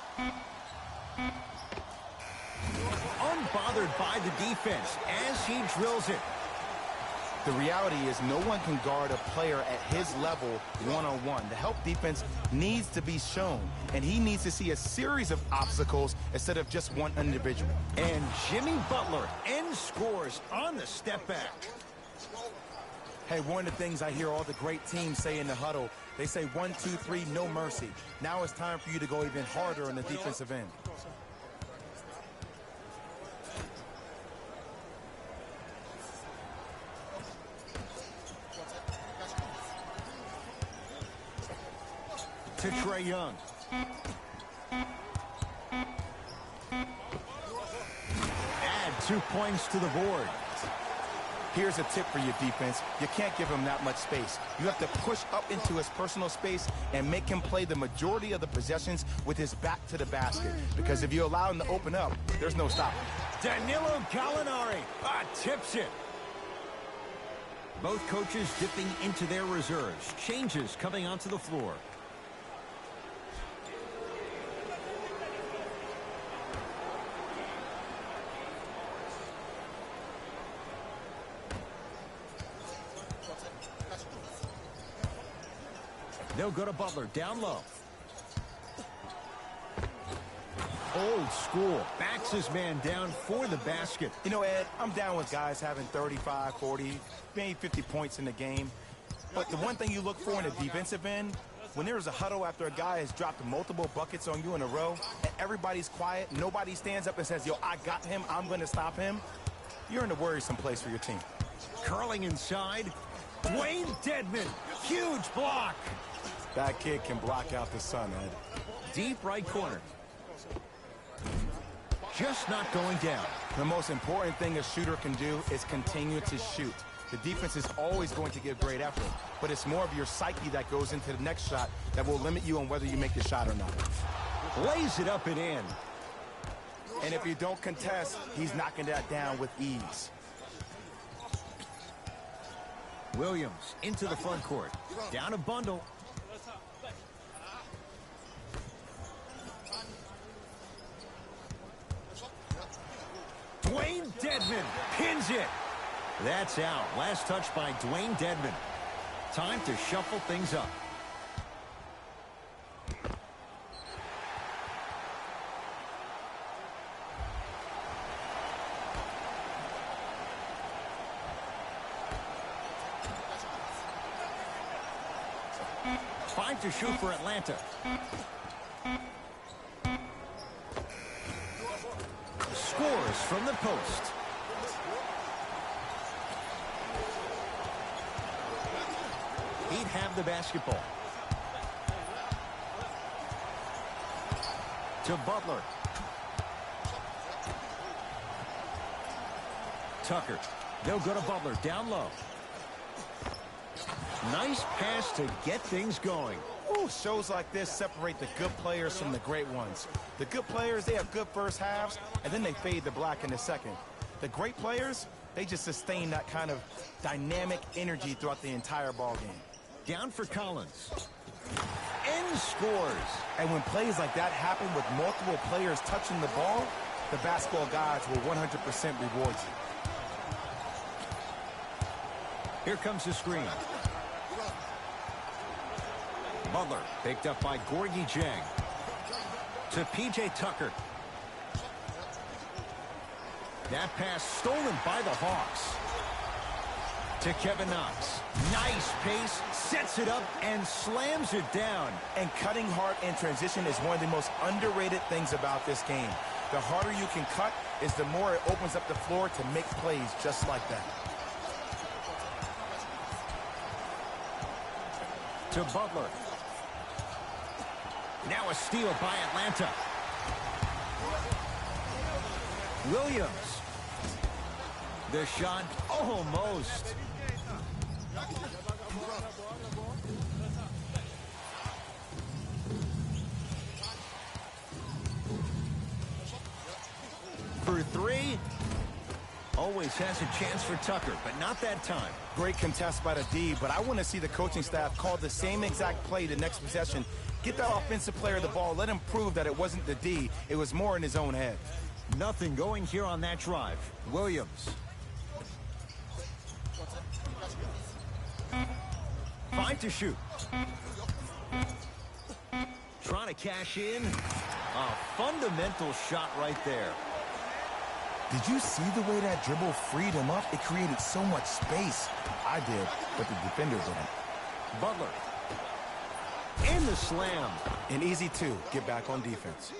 Unbothered by the defense as he drills it. The reality is no one can guard a player at his level one-on-one. The help defense needs to be shown, and he needs to see a series of obstacles instead of just one individual. And Jimmy Butler ends scores on the step back. Hey, one of the things I hear all the great teams say in the huddle, they say 1, 2, 3, no mercy. Now it's time for you to go even harder on the defensive end. To Trae Young. Add 2 points to the board. Here's a tip for your defense. You can't give him that much space. You have to push up into his personal space and make him play the majority of the possessions with his back to the basket. Because if you allow him to open up, there's no stopping. Danilo Gallinari tips it. Both coaches dipping into their reserves. Changes coming onto the floor. They'll go to Butler, down low. old school. Backs his man down for the basket. You know, Ed, I'm down with guys having 35, 40, maybe 50 points in the game. But the one thing you look for in the defensive end, when there's a huddle after a guy has dropped multiple buckets on you in a row, and everybody's quiet, nobody stands up and says, yo, I got him, I'm going to stop him, you're in a worrisome place for your team. Curling inside. Dwayne Dedmon. Huge block. That kid can block out the sun, Ed. Deep right corner. Just not going down. The most important thing a shooter can do is continue to shoot. The defense is always going to give great effort, but it's more of your psyche that goes into the next shot that will limit you on whether you make the shot or not. Lays it up and in. And if you don't contest, he's knocking that down with ease. Williams into the front court. Down a bundle. Dwayne Dedmon pins it. That's out. Last touch by Dwayne Dedmon. Time to shuffle things up. Five to shoot for Atlanta. Scores from the post. He'd have the basketball. To Butler. Tucker. They'll go to Butler down low. Nice pass to get things going. Ooh, shows like this separate the good players from the great ones. The good players, they have good first halves, and then they fade to black in the second. The great players, they just sustain that kind of dynamic energy throughout the entire ball game. Down for Collins. And scores. And when plays like that happen with multiple players touching the ball, the basketball gods will 100% reward you. Here comes the screen. Butler picked up by Gorgui Dieng. To P.J. Tucker. That pass stolen by the Hawks. To Kevin Knox. Nice pace, sets it up, and slams it down. And cutting hard in transition is one of the most underrated things about this game. The harder you can cut is the more it opens up the floor to make plays just like that. To Butler. Now a steal by Atlanta. Williams. The shot almost. For three. Always has a chance for Tucker, but not that time. Great contest by the D, but I want to see the coaching staff call the same exact play the next possession. Get that offensive player the ball. Let him prove that it wasn't the D. It was more in his own head. Nothing going here on that drive. Williams. 5 to shoot. Trying to cash in. A fundamental shot right there. Did you see the way that dribble freed him up? It created so much space. I did, but the defender didn't. Butler. In the slam. An easy two. Get back on defense.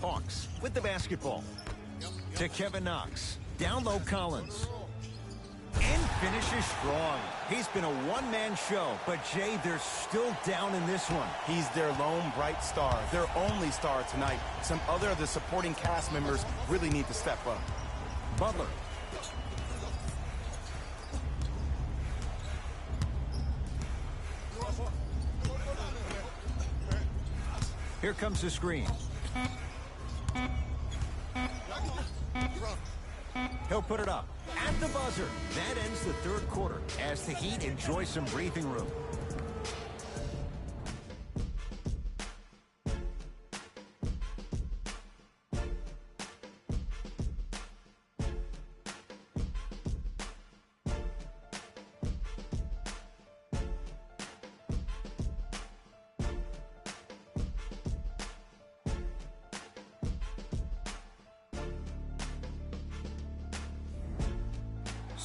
Hawks with the basketball. To Kevin Knox. Down low Collins. And finishes strong. He's been a one-man show, but Jay, they're still down in this one. He's their lone bright star, their only star tonight. Some other of the supporting cast members really need to step up. Butler. Here comes the screen. He'll put it up at the buzzer. That ends the third quarter as the Heat enjoy some breathing room.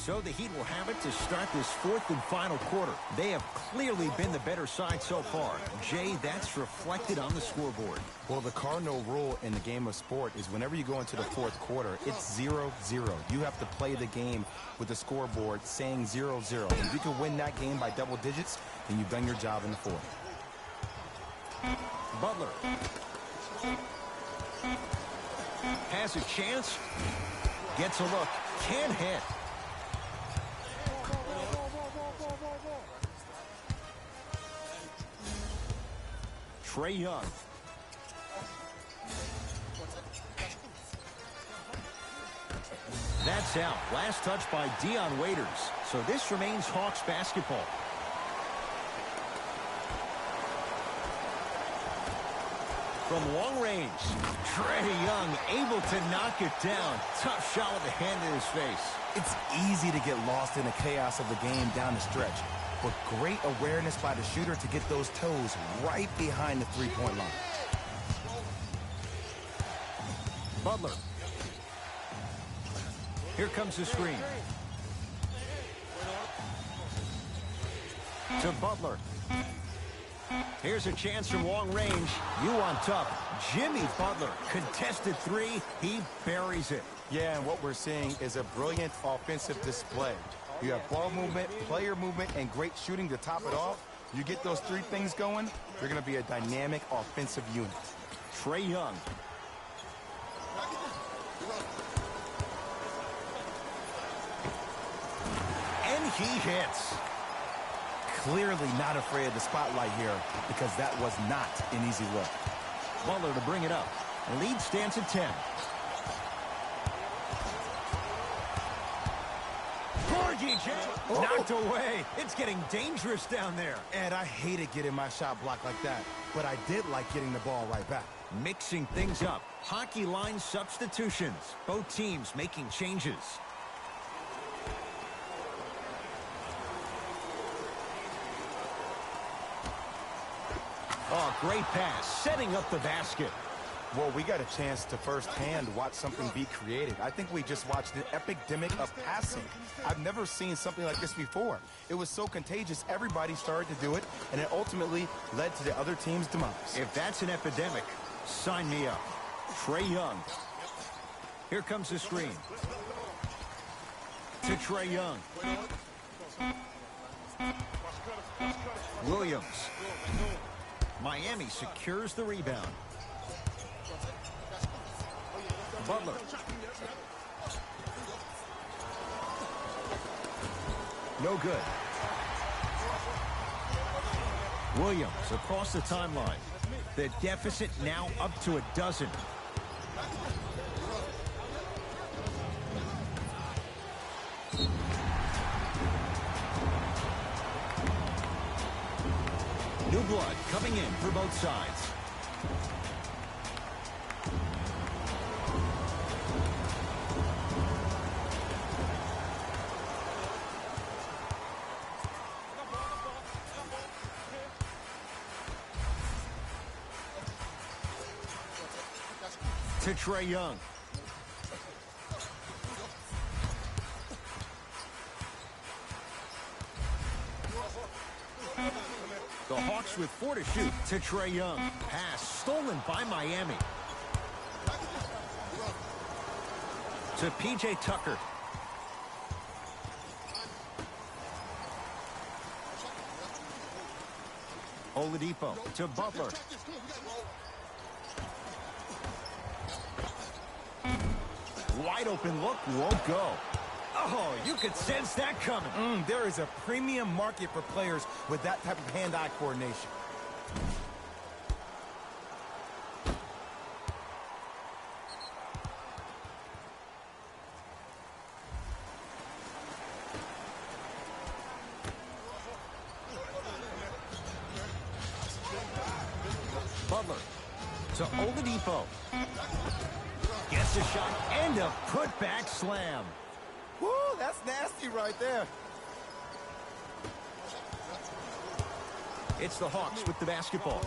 So the Heat will have it to start this fourth and final quarter. They have clearly been the better side so far. Jay, that's reflected on the scoreboard. Well, the cardinal rule in the game of sport is whenever you go into the fourth quarter, it's 0-0. You have to play the game with the scoreboard saying 0-0. If you can win that game by double digits, then you've done your job in the fourth. Butler has a chance. Gets a look. Can't hit. Trae Young. That's out. Last touch by Dion Waiters. So this remains Hawks basketball. From long range, Trae Young able to knock it down. Tough shot with the hand in his face. It's easy to get lost in the chaos of the game down the stretch, but great awareness by the shooter to get those toes right behind the three-point line. Butler. Here comes the screen. To Butler. Here's a chance from long range. You on top. Jimmy Butler. Contested three. He buries it. Yeah, and what we're seeing is a brilliant offensive display. You have ball movement, player movement, and great shooting to top it off. You get those three things going, you're going to be a dynamic offensive unit. Trae Young. And he hits. Clearly not afraid of the spotlight here because that was not an easy look. Butler to bring it up. Lead stands at 10. Knocked away. It's getting dangerous down there. And I hated getting my shot blocked like that, but I did like getting the ball right back. Mixing things up. Hockey line substitutions. Both teams making changes. Oh, great pass. Setting up the basket. Well, we got a chance to firsthand watch something be created. I think we just watched an epidemic of passing. I've never seen something like this before. It was so contagious, everybody started to do it, and it ultimately led to the other team's demise. If that's an epidemic, sign me up. Trae Young. Here comes the screen. To Trae Young. Williams. Miami secures the rebound. Butler. No good. Williams across the timeline. The deficit now up to a dozen. New blood coming in for both sides. To Trae Young. The Hawks with 4 to shoot. To Trae Young. Pass stolen by Miami. To P.J. Tucker. Oladipo to Butler. Wide open look, won't go. Oh, you could sense that coming. There is a premium market for players with that type of hand-eye coordination. Butler to Oladipo. Gets a shot and a putback slam. Woo, that's nasty right there. It's the Hawks with the basketball.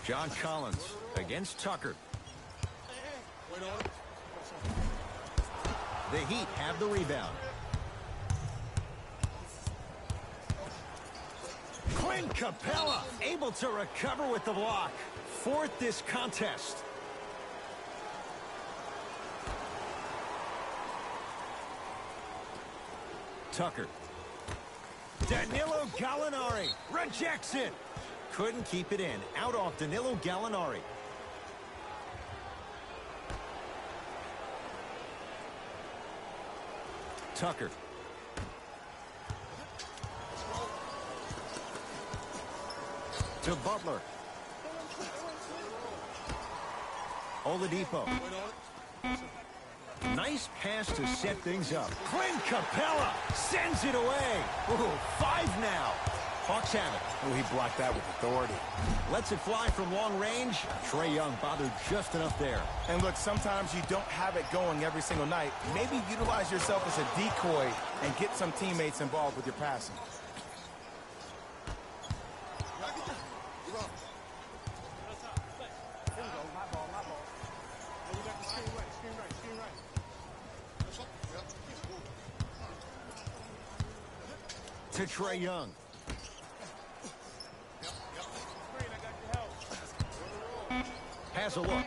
John Collins against Tucker. The Heat have the rebound. Clint Capella able to recover with the block. Fourth this contest. Tucker. Danilo Gallinari rejects it. Couldn't keep it in. Out off Danilo Gallinari. Tucker. To Butler. Oladipo. Nice pass to set things up. Clint Capella sends it away. Ooh, 5 now. Hawks have it. Oh, he blocked that with authority. Lets it fly from long range. Trae Young bothered just enough there. And look, sometimes you don't have it going every single night. Maybe utilize yourself as a decoy and get some teammates involved with your passing. To Trae Young. Has a look.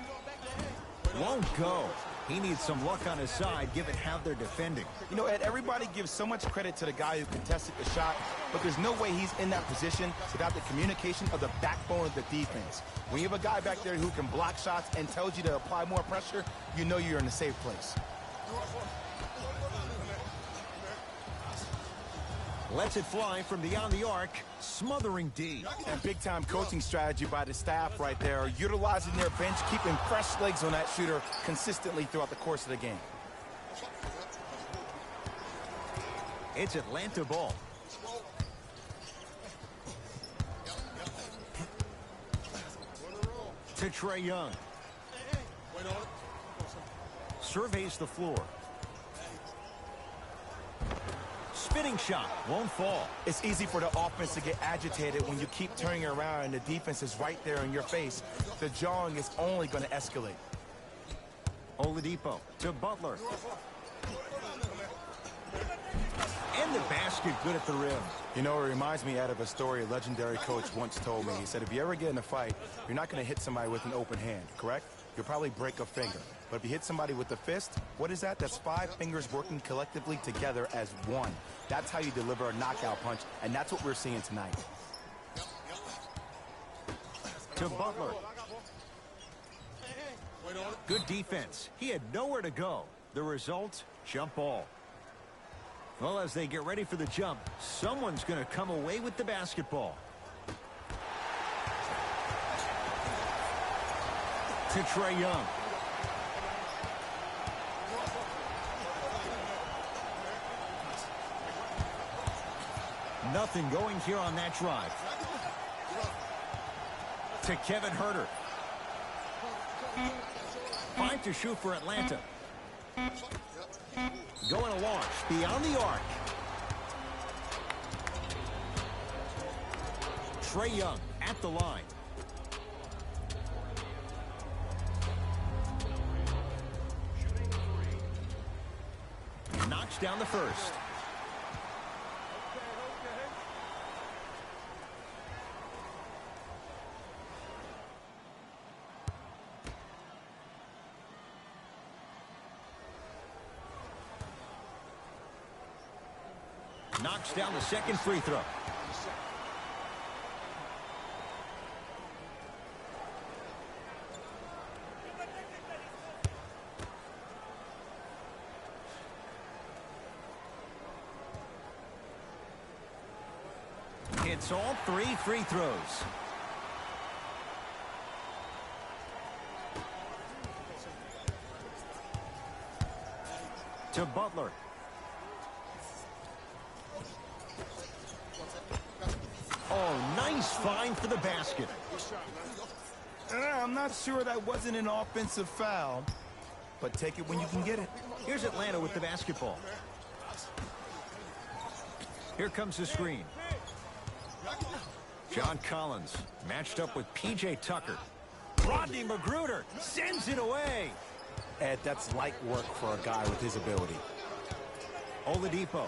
Won't go. He needs some luck on his side, given how they're defending. You know, Ed, everybody gives so much credit to the guy who contested the shot, but there's no way he's in that position without the communication of the backbone of the defense. When you have a guy back there who can block shots and tells you to apply more pressure, you know you're in a safe place. Lets it fly from beyond the arc, smothering D. And big-time coaching strategy by the staff right there, utilizing their bench, keeping fresh legs on that shooter consistently throughout the course of the game. It's Atlanta ball. To Trae Young. Surveys the floor. Spinning shot won't fall. It's easy for the offense to get agitated when you keep turning around and the defense is right there in your face. The jawing is only going to escalate. Oladipo to Butler. And the basket good at the rim. You know, it reminds me out of a story a legendary coach once told me. He said, if you ever get in a fight, you're not going to hit somebody with an open hand, correct? You'll probably break a finger. But if you hit somebody with the fist, what is that? That's 5 fingers working collectively together as one. That's how you deliver a knockout punch, and that's what we're seeing tonight. To Butler. Good defense. He had nowhere to go. The result, jump ball. Well, as they get ready for the jump, someone's going to come away with the basketball. To Trae Young. Nothing going here on that drive. To Kevin Huerter. 5 to shoot for Atlanta. Going to launch beyond the arc. Trae Young at the line. Knocks down the first. Knocks down the second free throw. It's all 3 free throws. To Butler. Oh, nice find for the basket. I'm not sure that wasn't an offensive foul, but take it when you can get it. Here's Atlanta with the basketball. Here comes the screen. John Collins matched up with P.J. Tucker. Rodney McGruder sends it away. Ed, that's light work for a guy with his ability. Oladipo.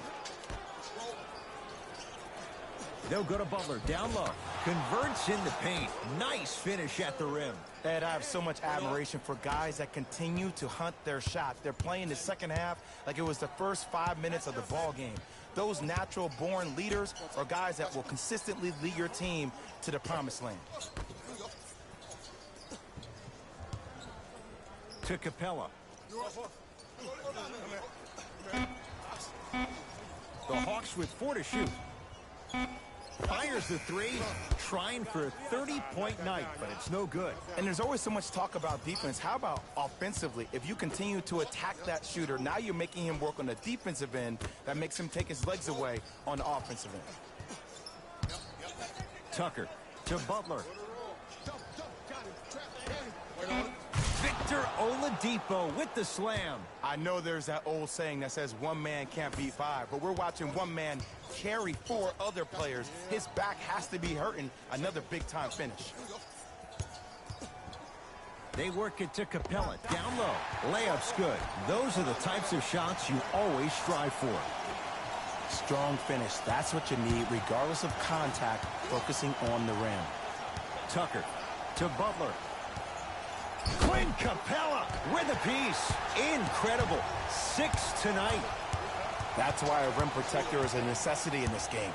They'll go to Butler, down low. Converts in the paint. Nice finish at the rim. Ed, I have so much admiration for guys that continue to hunt their shot. They're playing the second half like it was the first 5 minutes of the ball game. Those natural-born leaders are guys that will consistently lead your team to the promised land. To Capella. The Hawks with 4 to shoot. Fires the three, trying for a 30-point night, but it's no good. And there's always so much talk about defense. How about offensively? If you continue to attack that shooter, now you're making him work on the defensive end. That makes him take his legs away on the offensive end. Tucker to Butler. Victor Oladipo with the slam. I know there's that old saying that says one man can't beat 5, but we're watching one man carry 4 other players. His back has to be hurting. Another big-time finish. They work it to Capella, down low. Layup's good. Those are the types of shots you always strive for. Strong finish. That's what you need, regardless of contact, focusing on the rim. Tucker to Butler. Clint Capella with a piece. Incredible. 6 tonight. That's why a rim protector is a necessity in this game.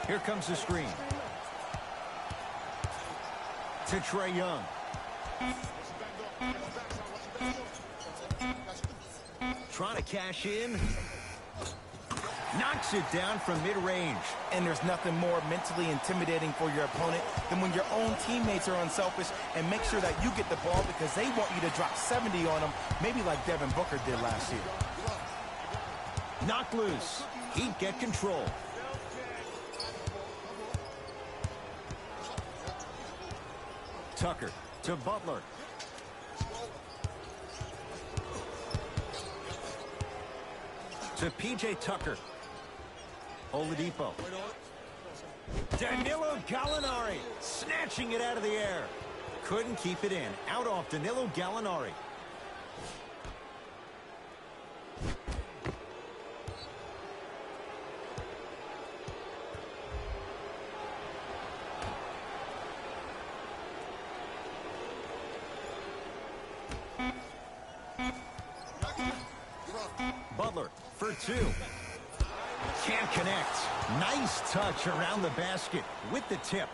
Here comes the screen. To Trae Young. Trying to cash in. Knocks it down from mid-range. And there's nothing more mentally intimidating for your opponent than when your own teammates are unselfish and make sure that you get the ball because they want you to drop 70 on them, maybe like Devin Booker did last year. Knocked loose. Heat get control. Tucker to Butler. To P.J. Tucker. Oladipo. Danilo Gallinari snatching it out of the air. Couldn't keep it in. Out off Danilo Gallinari. Butler for 2. Can't connect. Nice touch around the basket with the tip.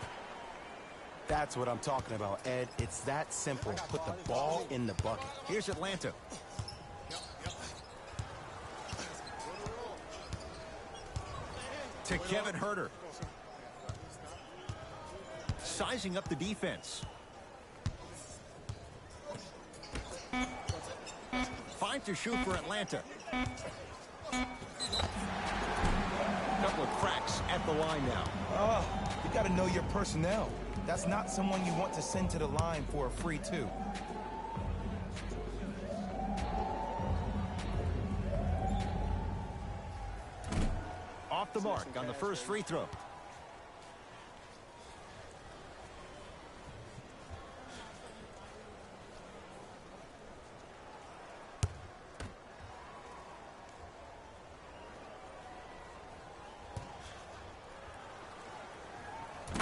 That's what I'm talking about, Ed. It's that simple. Put the ball in the bucket. Here's Atlanta. To Kevin Huerter. Sizing up the defense. 5 to shoot for Atlanta. Couple of cracks at the line now. You got to know your personnel. That's not someone you want to send to the line for a free 2. Off the mark on the first free throw.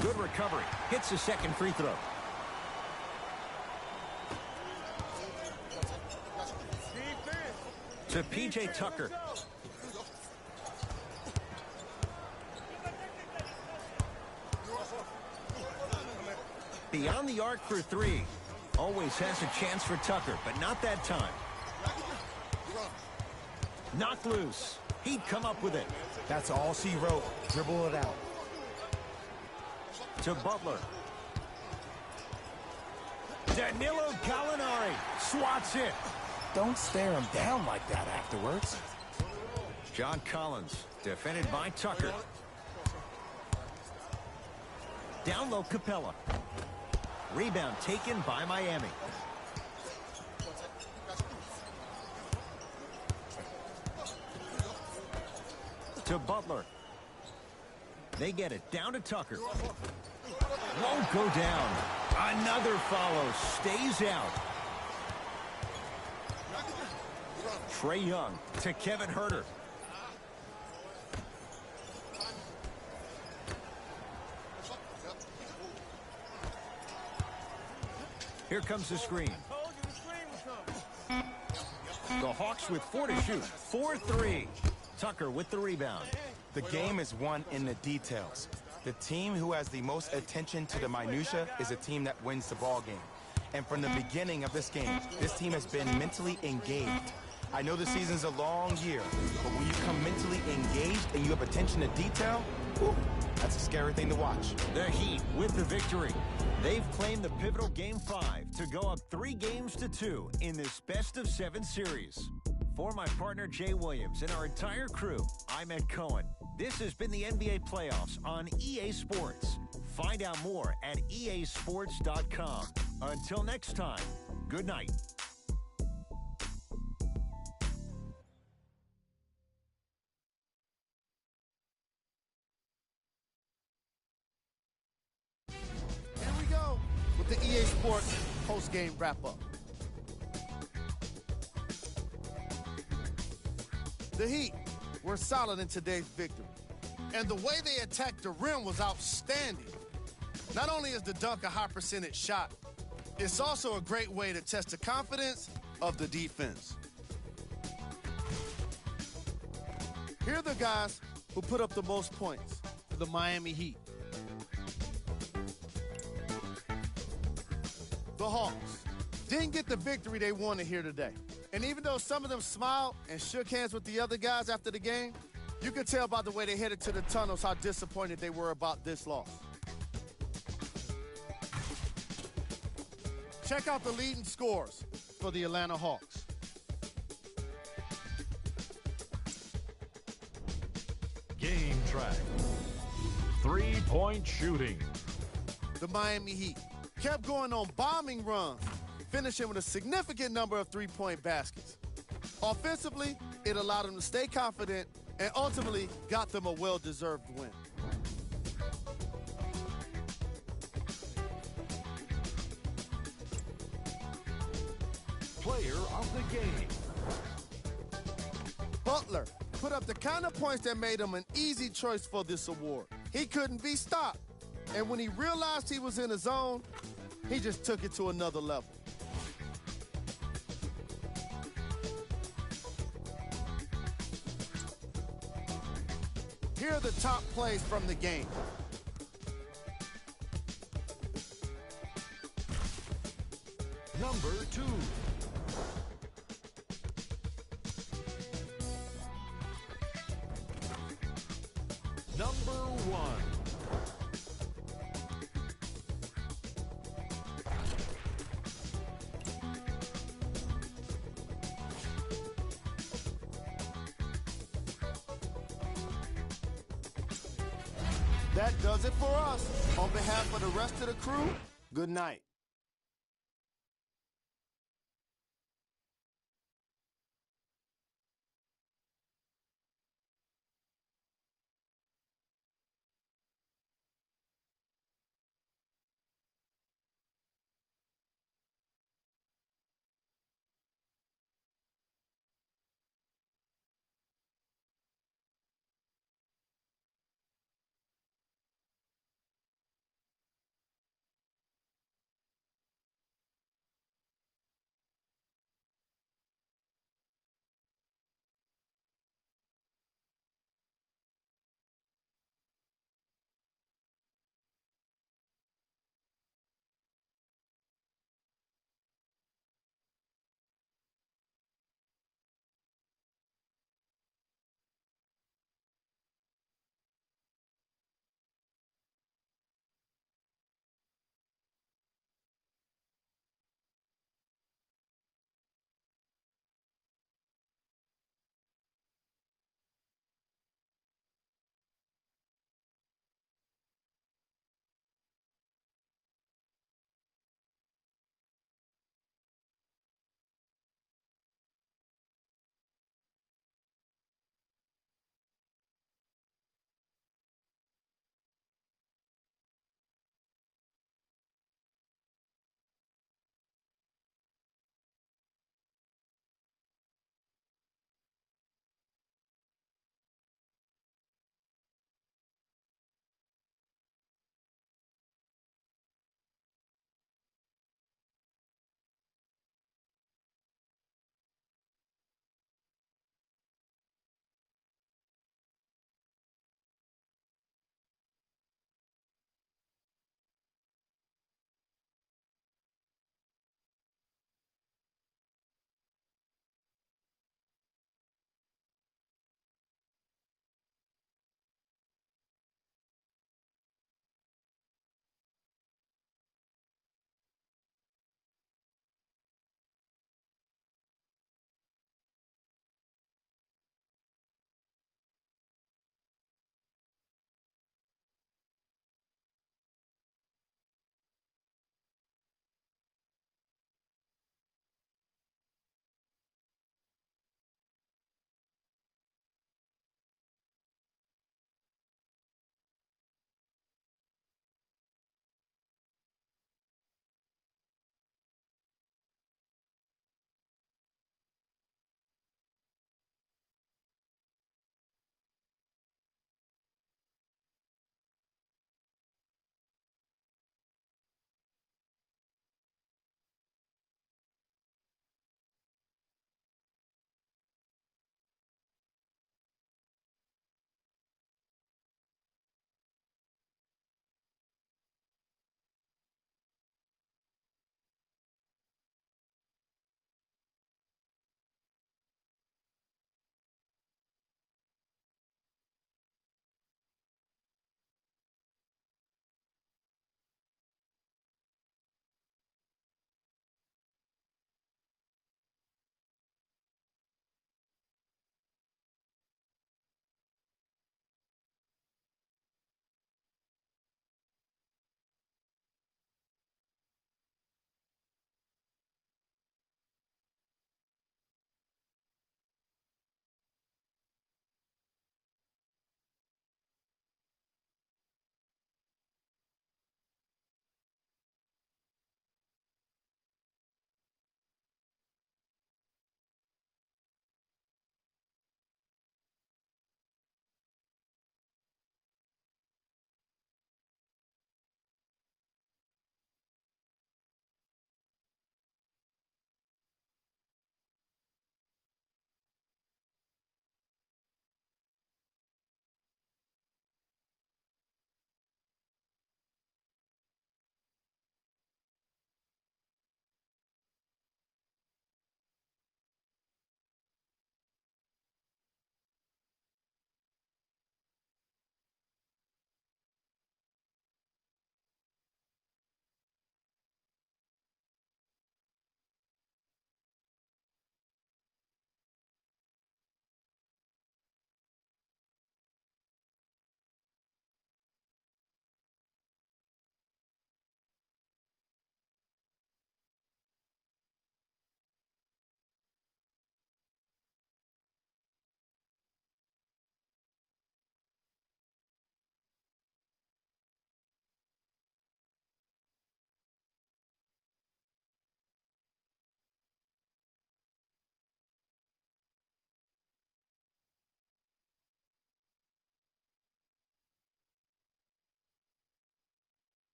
Good recovery. Hits the second free throw. To P.J. Tucker. Beyond the arc for 3. Always has a chance for Tucker, but not that time. Knocked loose. He'd come up with it. That's all she wrote. Dribble it out. To Butler. Danilo Gallinari swats it. Don't stare him down like that afterwards. John Collins, defended by Tucker. Down low, Capella. Rebound taken by Miami. To Butler. They get it down to Tucker. Won't go down. Another follow, stays out. Trae Young to Kevin Huerter. Here comes the screen. The Hawks with 4 to shoot. 4-3. Tucker with the rebound. The game is won in the details. The team who has the most attention to the minutia is a team that wins the ball game. And from the beginning of this game, this team has been mentally engaged. I know the season's a long year, but when you come mentally engaged and you have attention to detail, ooh, that's a scary thing to watch. The Heat with the victory. They've claimed the pivotal Game 5 to go up 3-2 in this best-of-7 series. For my partner Jay Williams and our entire crew, I'm Ed Cohen. This has been the NBA Playoffs on EA Sports. Find out more at easports.com. Until next time, good night. Here we go with the EA Sports post-game wrap-up. The Heat were solid in today's victory, and the way they attacked the rim was outstanding. Not only is the dunk a high-percentage shot, it's also a great way to test the confidence of the defense. Here are the guys who put up the most points for the Miami Heat. The Hawks didn't get the victory they wanted here today. And even though some of them smiled and shook hands with the other guys after the game, you could tell by the way they headed to the tunnels how disappointed they were about this loss. Check out the leading scores for the Atlanta Hawks. Game track. 3-point shooting. The Miami Heat kept going on bombing runs, finishing with a significant number of three-point baskets. Offensively, it allowed them to stay confident and ultimately got them a well-deserved win. Player of the game. Butler put up the kind of points that made him an easy choice for this award. He couldn't be stopped, and when he realized he was in a zone, he just took it to another level. Here are the top plays from the game. Number 2. Number 1. That does it for us. On behalf of the rest of the crew, good night.